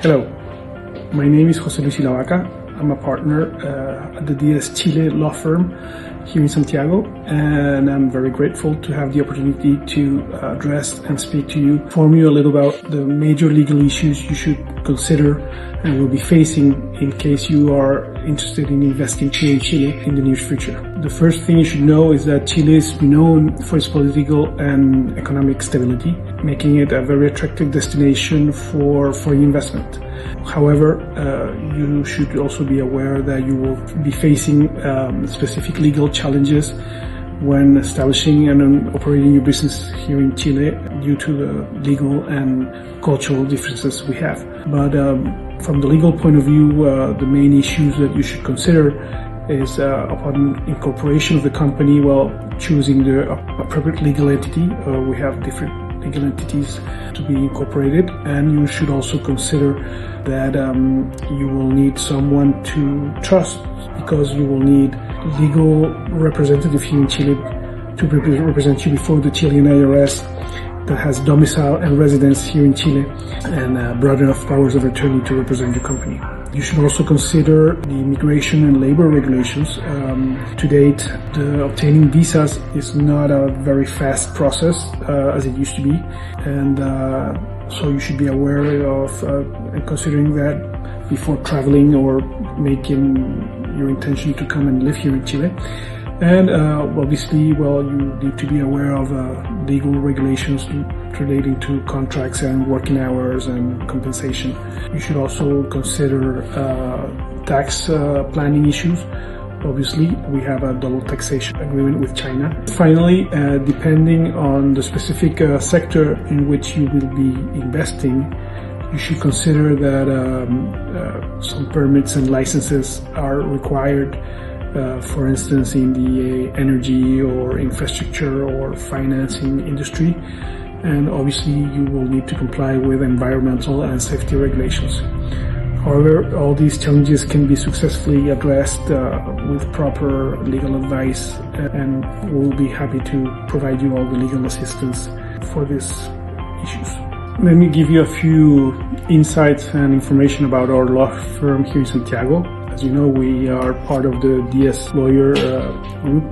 Hello, my name is José Luis Vaca. I'm a partner at the DS Chile Law Firm here in Santiago, and I'm very grateful to have the opportunity to address and speak to you, inform you a little about the major legal issues you should consider and will be facing in case you are interested in investing here in Chile in the near future. The first thing you should know is that Chile is known for its political and economic stability, making it a very attractive destination for foreign investment. However, you should also be aware that you will be facing specific legal challenges when establishing and operating your business here in Chile due to the legal and cultural differences we have. But from the legal point of view, the main issues that you should consider is upon incorporation of the company, choosing the appropriate legal entity. We have different legal entities to be incorporated, and you should also consider that you will need someone to trust, because you will need a legal representative here in Chile to represent you before the Chilean IRS that has domicile and residence here in Chile and broad enough powers of attorney to represent your company. You should also consider the immigration and labor regulations. To date, obtaining visas is not a very fast process as it used to be, and so you should be aware of and considering that before traveling or making your intention to come and live here in Chile. And obviously, you need to be aware of legal regulations relating to contracts and working hours and compensation. You should also consider tax planning issues. Obviously, we have a double taxation agreement with China. Finally, depending on the specific sector in which you will be investing, you should consider that some permits and licenses are required. For instance, in the energy or infrastructure or financing industry, and obviously you will need to comply with environmental and safety regulations. However, all these challenges can be successfully addressed with proper legal advice, and we'll be happy to provide you all the legal assistance for these issues. Let me give you a few insights and information about our law firm here in Santiago. As you know, we are part of the DS Lawyer Group,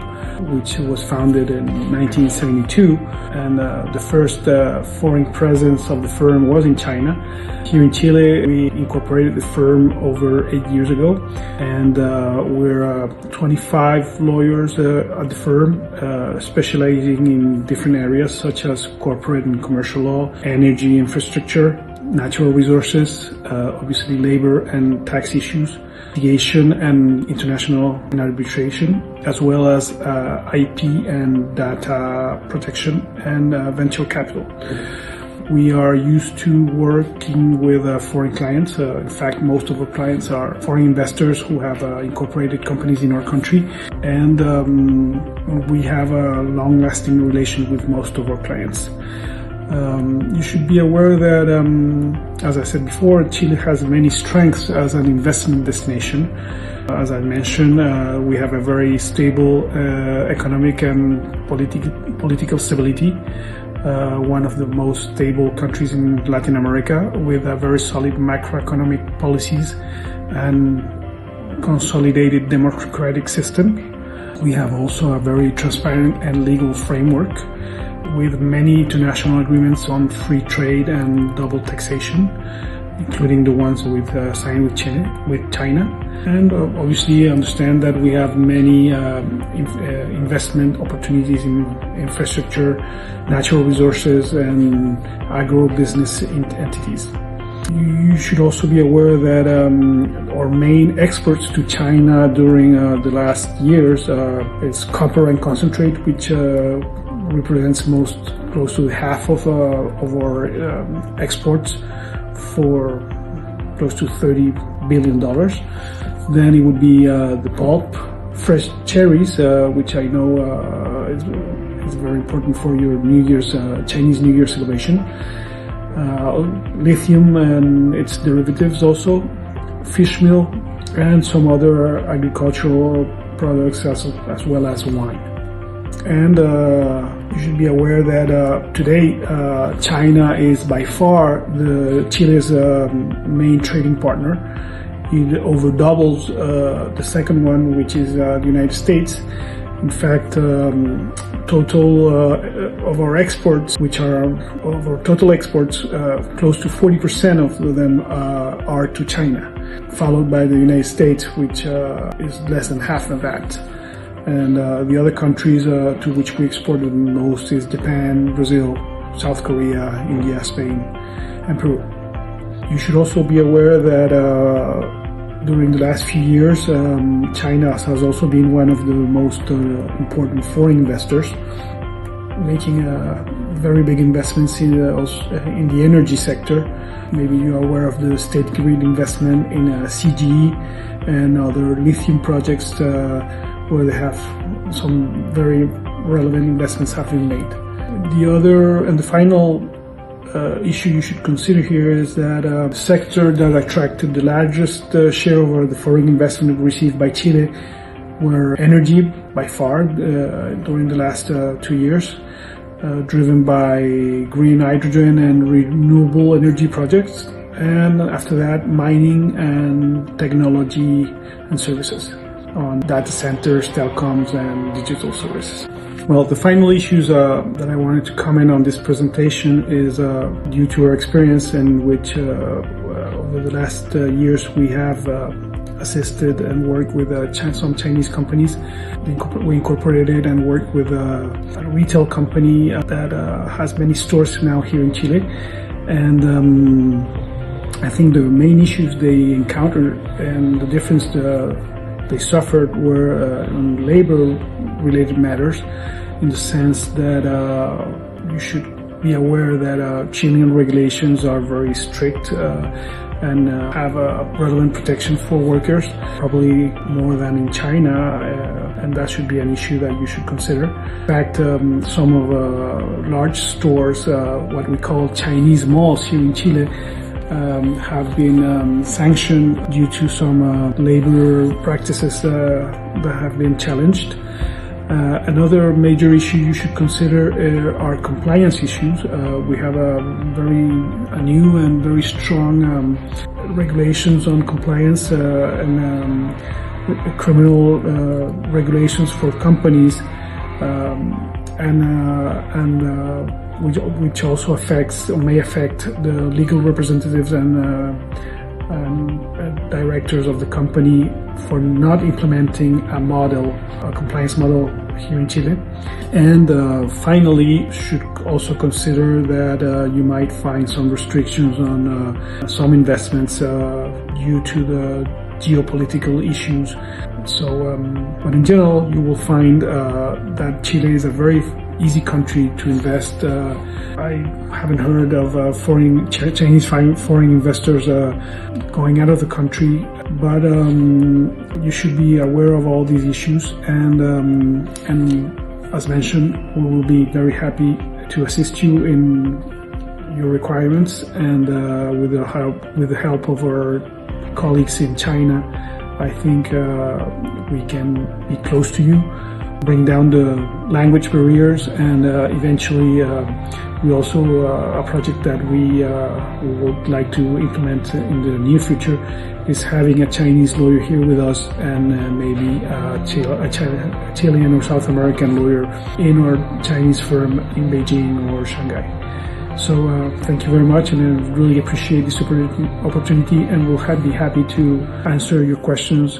which was founded in 1972, and the first foreign presence of the firm was in China. Here in Chile, we incorporated the firm over 8 years ago, and we're 25 lawyers at the firm, specializing in different areas such as corporate and commercial law, energy, infrastructure, natural resources, obviously labor and tax issues, litigation and international and arbitration, as well as IP and data protection and venture capital. We are used to working with foreign clients. In fact, most of our clients are foreign investors who have incorporated companies in our country, and we have a long-lasting relation with most of our clients. You should be aware that, as I said before, Chile has many strengths as an investment destination. As I mentioned, we have a very stable economic and political stability, one of the most stable countries in Latin America, with a very solid macroeconomic policies and consolidated democratic system. We have also a very transparent and legal framework, with many international agreements on free trade and double taxation, including the ones signed with China. And obviously understand that we have many investment opportunities in infrastructure, natural resources, and agro-business entities. You should also be aware that our main exports to China during the last years is copper and concentrate, which represents close to half of our exports, for close to $30 billion. Then it would be the pulp, fresh cherries, which I know is very important for your Chinese New Year celebration. Lithium and its derivatives also, fish meal, and some other agricultural products as well as wine. And you should be aware that today China is by far Chile's main trading partner. It over doubles the second one, which is the United States. In fact, total of our exports, which are of our total exports, close to 40% of them are to China, followed by the United States, which is less than half of that. And the other countries to which we export the most is Japan, Brazil, South Korea, India, Spain, and Peru. You should also be aware that during the last few years, China has also been one of the most important foreign investors, making very big investments in the energy sector. Maybe you are aware of the state grid investment in CGE and other lithium projects where they have some very relevant investments have been made. The other and the final issue you should consider here is that the sector that attracted the largest share of the foreign investment received by Chile were energy by far during the last 2 years, driven by green hydrogen and renewable energy projects, and after that mining and technology and services on data centers, telecoms, and digital services. Well, the final issues that I wanted to comment on this presentation is due to our experience in which over the last years we have assisted and worked with some Chinese companies. We incorporated and worked with a retail company that has many stores now here in Chile. And I think the main issues they encountered and the difference they suffered were on labor-related matters, in the sense that you should be aware that Chilean regulations are very strict and have a relevant protection for workers, probably more than in China, and that should be an issue that you should consider. In fact, some of large stores, what we call Chinese malls here in Chile, have been sanctioned due to some labor practices that have been challenged. Another major issue you should consider are compliance issues. We have a new and very strong regulations on compliance and criminal regulations for companies, which also affects or may affect the legal representatives and directors of the company for not implementing a compliance model here in Chile. And finally, should also consider that you might find some restrictions on some investments due to the geopolitical issues. So, but in general, you will find that Chile is a very easy country to invest. I haven't heard of Chinese foreign investors going out of the country, but you should be aware of all these issues. And as mentioned, we will be very happy to assist you in your requirements, and with the help of our colleagues in China, I think we can be close to you, bring down the language barriers, and eventually we also a project that we would like to implement in the near future is having a Chinese lawyer here with us, and maybe a Chilean or South American lawyer in our Chinese firm in Beijing or Shanghai. So thank you very much, and I really appreciate this opportunity, and we'll be happy to answer your questions.